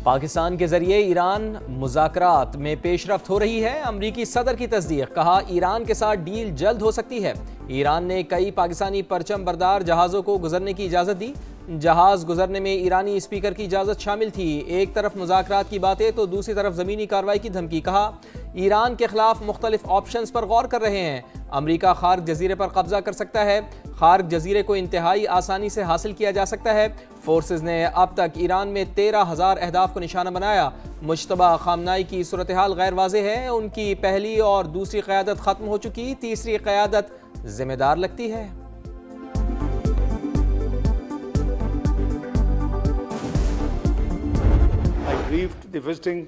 پاکستان کے ذریعے ایران مذاکرات میں پیش رفت ہو رہی ہے۔ امریکی صدر کی تصدیق، کہا ایران کے ساتھ ڈیل جلد ہو سکتی ہے۔ ایران نے کئی پاکستانی پرچم بردار جہازوں کو گزرنے کی اجازت دی۔ جہاز گزرنے میں ایرانی اسپیکر کی اجازت شامل تھی۔ ایک طرف مذاکرات کی باتیں تو دوسری طرف زمینی کارروائی کی دھمکی، کہا ایران کے خلاف مختلف آپشنز پر غور کر رہے ہیں۔ امریکہ خارق جزیرے پر قبضہ کر سکتا ہے۔ خارق جزیرے کو انتہائی آسانی سے حاصل کیا جا سکتا ہے۔ فورسز نے اب تک ایران میں 13,000 اہداف کو نشانہ بنایا۔ مشتبہ خامنائی کی صورتحال غیر واضح ہے۔ ان کی پہلی اور دوسری قیادت ختم ہو چکی، تیسری قیادت ذمہ دار لگتی ہے۔ I briefed the visiting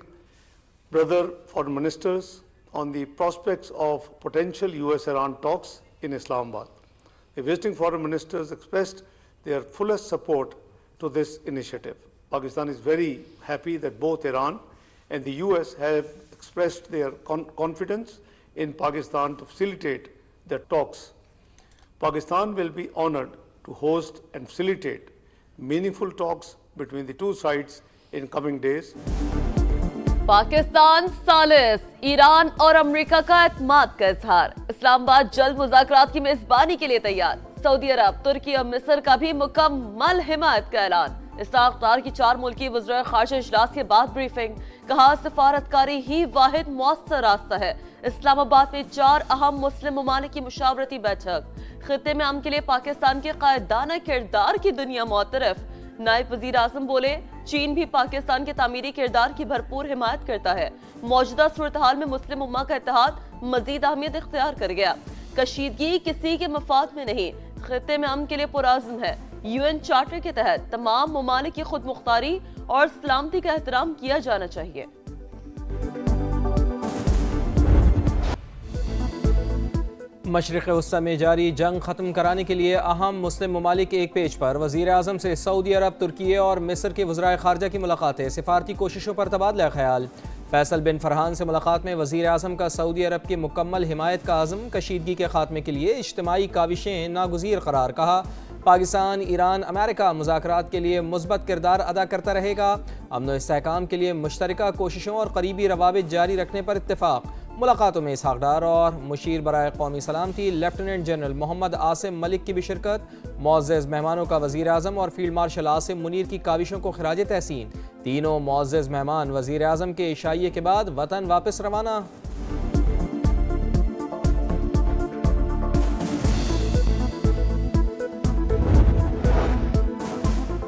brother foreign ministers on the prospects of potential US-Iran talks in Islamabad. The visiting foreign ministers expressed their fullest support to this initiative. Pakistan is very happy that both Iran and the US have expressed their confidence in Pakistan to facilitate the talks. Pakistan will be honored to host and facilitate meaningful talks between the two sides in coming days. Pakistan ثالث، ایران اور امریکہ کا اعتماد کا اظہار۔ اسلام آباد جلد مذاکرات کی میزبانی کے لیے تیار۔ سعودی عرب، ترکی اور مصر کا بھی مکمل حمایت کا اعلان۔ اسحاق ڈار کی 4 ملکی وزرائے خارجہ اجلاس کے بعد بریفنگ، کہا سفارتکاری ہی واحد مؤثر راستہ ہے۔ اسلام آباد میں 4 اہم مسلم ممالک کی مشاورتی بیٹھک۔ خطے میں امن کے لیے پاکستان کے قائدانہ کردار کی دنیا معترف۔ نائب وزیر اعظم بولے چین بھی پاکستان کے تعمیری کردار کی بھرپور حمایت کرتا ہے۔ موجودہ صورتحال میں مسلم امہ کا اتحاد مزید اہمیت اختیار کر گیا۔ کشیدگی کسی کے مفاد میں نہیں، خطے میں امن کے لیے پرعزم ہے۔ UN چارٹر کے تحت تمام ممالک کی خود مختاری اور سلامتی کا احترام کیا جانا چاہیے۔ مشرق وسطی میں جاری جنگ ختم کرانے کے لیے اہم مسلم ممالک ایک پیج پر۔ وزیر اعظم سے سعودی عرب، ترکی اور مصر کے وزرائے خارجہ کی ملاقاتیں، سفارتی کوششوں پر تبادلہ خیال۔ فیصل بن فرحان سے ملاقات میں وزیر اعظم کا سعودی عرب کی مکمل حمایت کا عزم، کشیدگی کے خاتمے کے لیے اجتماعی کاوشیں ناگزیر قرار، کہا پاکستان، ایران، امریکہ مذاکرات کے لیے مثبت کردار ادا کرتا رہے گا۔ امن و استحکام کے لیے مشترکہ کوششوں اور قریبی روابط جاری رکھنے پر اتفاق۔ ملاقاتوں میں اسحاق ڈار اور مشیر برائے قومی سلامتی لیفٹیننٹ جنرل محمد عاصم ملک کی بھی شرکت۔ معزز مہمانوں کا وزیر اعظم اور فیلڈ مارشل عاصم منیر کی کاوشوں کو خراج تحسین۔ تینوں معزز مہمان وزیر اعظم کے عشائیے کے بعد وطن واپس روانہ۔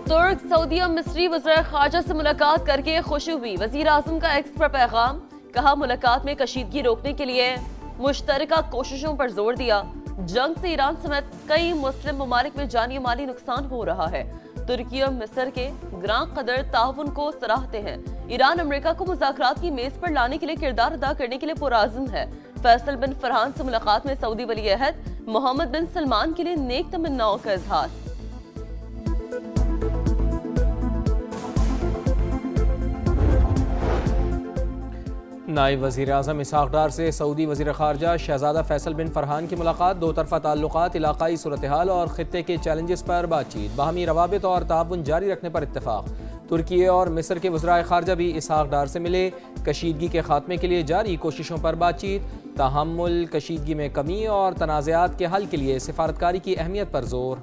ترک، سعودی اور مصری وزرائے خارجہ سے ملاقات کر کے خوشی ہوئی۔ وزیر اعظم کا ایکس پر پیغام، کہا ملاقات میں کشیدگی روکنے کے لیے مشترکہ کوششوں پر زور دیا۔ جنگ سے ایران سمیت کئی مسلم ممالک میں جانی و مالی نقصان ہو رہا ہے۔ ترکی اور مصر کے گراں قدر تعاون کو سراہتے ہیں۔ ایران امریکہ کو مذاکرات کی میز پر لانے کے لیے کردار ادا کرنے کے لیے پرعزم ہے۔ فیصل بن فرحان سے ملاقات میں سعودی ولی عہد محمد بن سلمان کے لیے نیک تمناؤں کا اظہار۔ نائب وزیر اعظم اسحاق ڈار سے سعودی وزیر خارجہ شہزادہ فیصل بن فرحان کی ملاقات، دو طرفہ تعلقات، علاقائی صورتحال اور خطے کے چیلنجز پر بات چیت، باہمی روابط اور تعاون جاری رکھنے پر اتفاق۔ ترکی اور مصر کے وزرائے خارجہ بھی اسحاق ڈار سے ملے، کشیدگی کے خاتمے کے لیے جاری کوششوں پر بات چیت، تحمل، کشیدگی میں کمی اور تنازعات کے حل کے لیے سفارتکاری کی اہمیت پر زور۔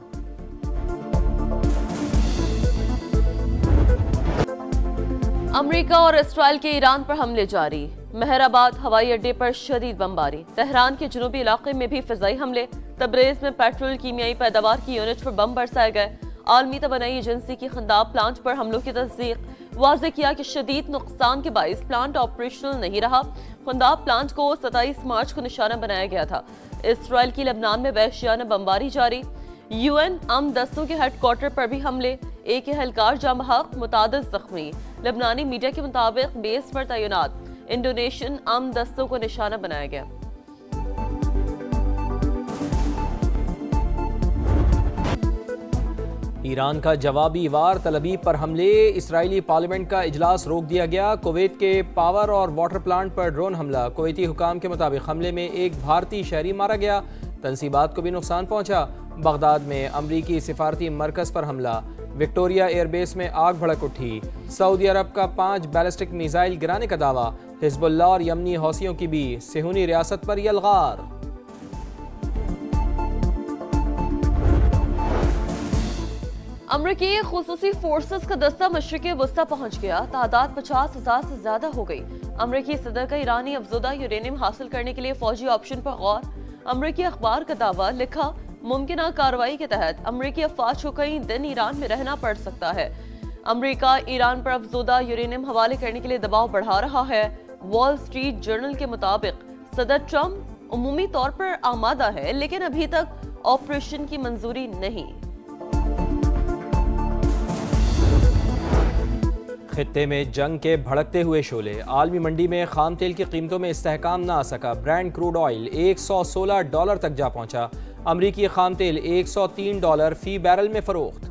امریکہ اور اسرائیل کے ایران پر حملے جاری۔ مہر آباد ہوائی اڈے پر شدید بمباری۔ تہران کے جنوبی علاقے میں بھی فضائی حملے۔ تبریز میں پیٹرول کیمیائی پیداوار کی یونٹ پر بم برسائے گئے۔ عالمی توانائی ایجنسی کی خنداب پلانٹ پر حملوں کی تصدیق، واضح کیا کہ شدید نقصان کے باعث پلانٹ آپریشنل نہیں رہا۔ خنداب پلانٹ کو 27 مارچ کو نشانہ بنایا گیا تھا۔ اسرائیل کی لبنان میں وحشیانہ بمباری جاری۔ UN امن دستوں کے ہیڈ کوارٹر پر بھی حملے، ایک اہلکار جاں بحق، متعدد زخمی۔ لبنانی میڈیا کے مطابق بیس پر تعینات انڈونیشین امن دستوں کو نشانہ بنایا گیا۔ ایران کا جوابی وار تل ابیب پر حملے، اسرائیلی پارلیمنٹ کا اجلاس روک دیا گیا۔ کویت کے پاور اور واٹر پلانٹ پر ڈرون حملہ، کویتی حکام کے مطابق حملے میں ایک بھارتی شہری مارا گیا، تنصیبات کو بھی نقصان پہنچا۔ بغداد میں امریکی سفارتی مرکز پر حملہ، وکٹوریا ایئر بیس میں آگ بھڑک اٹھی۔ سعودی عرب کا 5 بیلسٹک میزائل گرانے کا دعویٰ، حزب اللہ اور یمنی حوثیوں کی بھی صہیونی ریاست پر یلغار۔ امریکی خصوصی فورسز کا دستہ مشرقی وسطی پہنچ گیا، تعداد 50,000 سے زیادہ ہو گئی۔ امریکی صدر کا ایرانی افزودہ یورینیم حاصل کرنے کے لیے فوجی آپشن پر غور۔ امریکی اخبار کا دعویٰ، لکھا ممکنہ کارروائی کے تحت امریکی افواج کو کئی دن ایران میں رہنا پڑ سکتا ہے۔ امریکہ ایران پر افزودہ یورینیم حوالے کرنے کے لیے دباؤ بڑھا رہا ہے۔ وال سٹریٹ جرنل کے مطابق صدر ٹرمپ عمومی طور پر آمادہ ہے، لیکن ابھی تک آپریشن کی منظوری نہیں۔ خطے میں جنگ کے بھڑکتے ہوئے شعلے، عالمی منڈی میں خام تیل کی قیمتوں میں استحکام نہ آ سکا۔ برینڈ کروڈ آئل $116 تک جا پہنچا۔ امریکی خام تیل $103 فی بیرل میں فروخت۔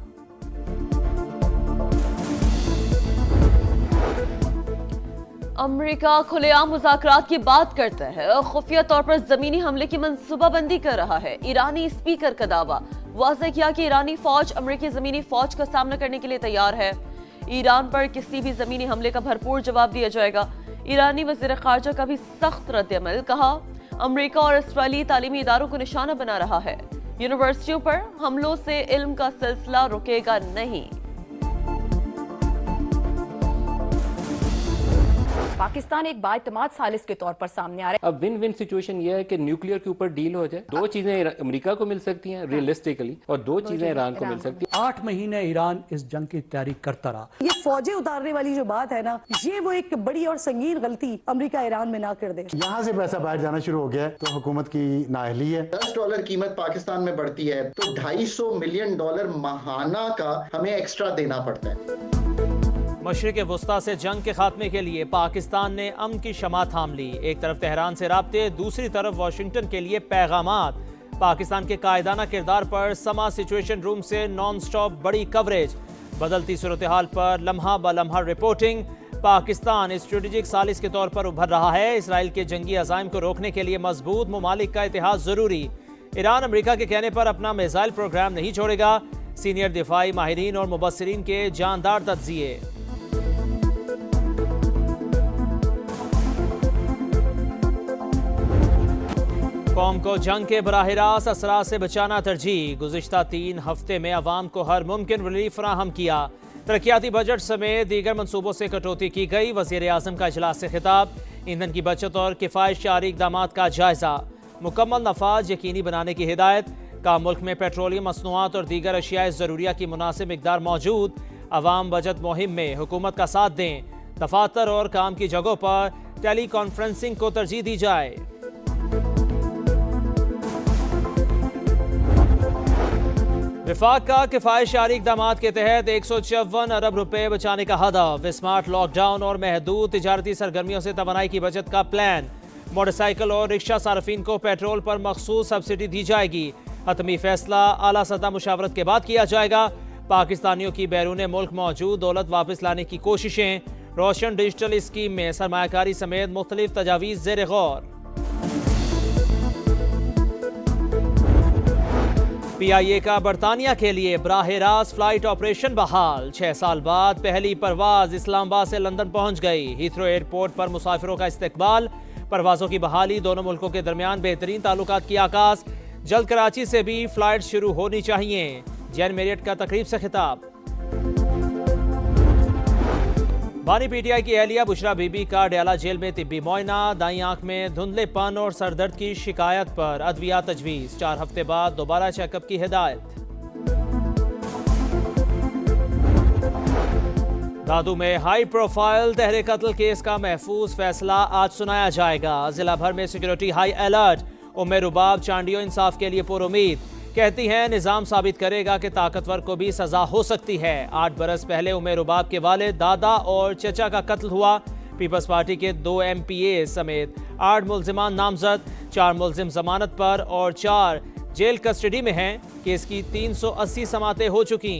امریکہ کھلے عام مذاکرات کی بات کرتا ہے اور خفیہ طور پر زمینی حملے کی منصوبہ بندی کر رہا ہے۔ ایرانی اسپیکر کا دعویٰ، واضح کیا کہ ایرانی فوج امریکی زمینی فوج کا سامنا کرنے کے لیے تیار ہے۔ ایران پر کسی بھی زمینی حملے کا بھرپور جواب دیا جائے گا۔ ایرانی وزیر خارجہ کا بھی سخت رد عمل، کہا امریکہ اور اسرائیلی تعلیمی اداروں کو نشانہ بنا رہا ہے۔ یونیورسٹیوں پر حملوں سے علم کا سلسلہ رکے گا نہیں۔ پاکستان ایک بااعتماد ثالث کے طور پر سامنے آ رہا ہے۔ اب ون ون سچویشن یہ ہے کہ نیوکلیر کے اوپر ڈیل ہو جائے، 2 چیزیں امریکہ کو مل سکتی ہیں ریئلسٹیکلی، اور 2 چیزیں ایران کو مل سکتی ہیں۔ 8 مہینے ایران اس جنگ کی تیاری کرتا رہا۔ یہ فوجیں اتارنے والی جو بات ہے نا، یہ وہ ایک بڑی اور سنگین غلطی امریکہ ایران میں نہ کر دے۔ یہاں سے پیسہ باہر جانا شروع ہو گیا ہے تو حکومت کی نااہلی ہے۔ $10 قیمت پاکستان میں بڑھتی ہے تو $250 ملین ماہانہ کا ہمیں ایکسٹرا دینا پڑتا ہے۔ مشرق وسطی سے جنگ کے خاتمے کے لیے پاکستان نے امن کی شمع تھام لی۔ ایک طرف تہران سے رابطے، دوسری طرف واشنگٹن کے لیے پیغامات۔ پاکستان کے قائدانہ کردار پر سما سچویشن روم سے نان سٹاپ بڑی کوریج۔ بدلتی صورتحال پر لمحہ بلمحہ رپورٹنگ۔ پاکستان اسٹریٹجک ثالث کے طور پر ابھر رہا ہے۔ اسرائیل کے جنگی عزائم کو روکنے کے لیے مضبوط ممالک کا اتحاد ضروری۔ ایران امریکہ کے کہنے پر اپنا میزائل پروگرام نہیں چھوڑے گا۔ سینئر دفاعی ماہرین اور مبصرین کے جاندار تجزیے۔ قوم کو جنگ کے براہ راست اثرات سے بچانا ترجیح۔ گزشتہ 3 ہفتے میں عوام کو ہر ممکن ریلیف فراہم کیا۔ ترقیاتی بجٹ سمیت دیگر منصوبوں سے کٹوتی کی گئی۔ وزیر اعظم کا اجلاس سے خطاب۔ ایندھن کی بچت اور کفایت شعاری اقدامات کا جائزہ۔ مکمل نفاذ یقینی بنانے کی ہدایت۔ کا ملک میں پیٹرولیم مصنوعات اور دیگر اشیاء ضروریہ کی مناسب مقدار موجود۔ عوام بجٹ مہم میں حکومت کا ساتھ دیں۔ دفاتر اور کام کی جگہوں پر ٹیلی کانفرنسنگ کو ترجیح دی جائے۔ وفاق کا کفایت شعاری اقدامات کے تحت 154 ارب روپے بچانے کا ہدف۔ اسمارٹ لاک ڈاؤن اور محدود تجارتی سرگرمیوں سے توانائی کی بچت کا پلان۔ موٹر سائیکل اور رکشہ صارفین کو پیٹرول پر مخصوص سبسڈی دی جائے گی۔ حتمی فیصلہ اعلیٰ سطح مشاورت کے بعد کیا جائے گا۔ پاکستانیوں کی بیرون ملک موجود دولت واپس لانے کی کوششیں۔ روشن ڈیجیٹل اسکیم میں سرمایہ کاری سمیت مختلف تجاویز زیر غور۔ پی آئی اے کا برطانیہ کے لیے براہ راست فلائٹ آپریشن بحال۔ 6 سال بعد پہلی پرواز اسلام آباد سے لندن پہنچ گئی۔ ہیتھرو ایئرپورٹ پر مسافروں کا استقبال۔ پروازوں کی بحالی، دونوں ملکوں کے درمیان بہترین تعلقات کی آغاز۔ جلد کراچی سے بھی فلائٹ شروع ہونی چاہیے۔ جین میریٹ کا تقریب سے خطاب۔ بانی پی ٹی آئی کی اہلیہ بشرا بی بی کا ڈیالہ جیل میں طبی معائنہ۔ دائیں آنکھ میں دھندلے پن اور سر درد کی شکایت پر ادویات تجویز۔ 4 ہفتے بعد دوبارہ چیک اپ کی ہدایت۔ دادو میں ہائی پروفائل تحریر قتل کیس کا محفوظ فیصلہ آج سنایا جائے گا۔ ضلع بھر میں سیکیورٹی ہائی الرٹ۔ رباب چانڈیو انصاف کے لیے پر امید، کہتی ہیں نظام ثابت کرے گا کہ طاقتور کو بھی سزا ہو سکتی ہے۔ 8 برس پہلے رباب کے والد، دادا اور چچا کا قتل ہوا۔ پیپلز پارٹی کے 2 ایم پی اے سمیت 8 ملزمان نامزد، 4 ملزم ضمانت پر اور 4 جیل کسٹڈی میں ہیں۔ کیس کی 380 سماعتیں ہو چکی۔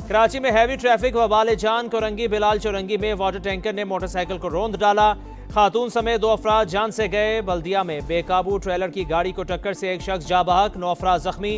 کراچی میں ہیوی ٹریفک وبال جان۔ کورنگی بلال چورنگی میں واٹر ٹینکر نے موٹر سائیکل کو روند ڈالا۔ خاتون سمیت 2 افراد جان سے گئے۔ بلدیہ میں بے قابو ٹریلر کی گاڑی کو ٹکر سے ایک شخص جاں بحق، 9 افراد زخمی۔